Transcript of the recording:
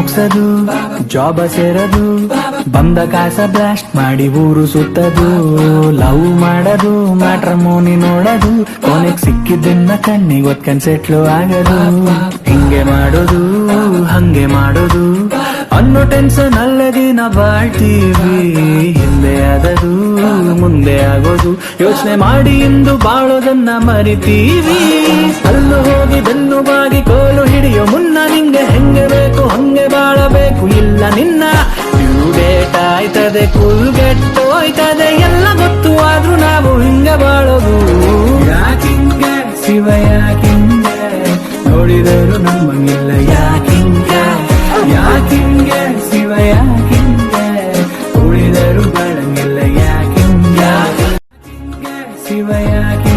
ಮುಗ್ಸದು, job ಸೇರದು, ಬಂದ ಕಾಸ blast ಮಾಡಿ ಊರು ಸುತ್ತದು, ಲವ್ ಮಾಡದು, ಮ್ಯಾಟ್ರಿಮೋನಿ ನೋಡದು, ಕೊನೆಗ್ ಸಿಕ್ಕಿದ್ದನ್ನ ಕಣ್ಣಿಗೆ ಒತ್ಕೊಂಡ್ ಸೆಟ್ಲು ಆಗದು. ಹಿಂಗೆ ಮಾಡೋದು ಹಂಗೆ ಮಾಡೋದು ಅನ್ನೋ ಟೆನ್ಷನ್ ಅಲ್ಲೇ ದಿನ ಬಾಳ್ತೀವಿ. ಹಿಂದೆ ಆದದು ಮುಂದೆ ಆಗೋದು ಯೋಚನೆ ಮಾಡಿ ಇಂದು ಬಾಳೋದನ್ನ ಮರಿತೀವಿ. ಅಲ್ಲು ಹೋಗಿ ಬೆನ್ನು ಬಾಗಿ ಕೋಲು ಹಿಡಿಯೋ ಮುನ್ನ ನಿಂಗೆ ಹೆಂಗೆ ಬೇಕು ಹಂಗೆ ಬಾಳಬೇಕು. ಇಲ್ಲ ನಿನ್ನ ಡ್ಯೂ ಡೇಟ್ ಆಯ್ತದೆ, ಕೂಲ್ಗೆಟ್ಟೋಯ್ತದೆ, ಎಲ್ಲ ಗೊತ್ತು ಆದ್ರೂ ನಾವು ಹಿಂಗೆ ಬಾಳೋದು. ಯಾಕಿಂಗೆ ಶಿವ ಯಾಕಿಂಗೆ ನೋಡಿದರು ನಮ್ಮಂಗಿಲ್ಲ. ಯಾಕಿಂಗೆ ಯಾಕಿಂಗೆ ಶಿವ ಯಾಕಿಂಗೆ ಉಳಿದರು ಬಳಂಗಿಲ್ಲ. ಯಾಕಿಂಗೆ ಶಿವ ಯಾಕೆ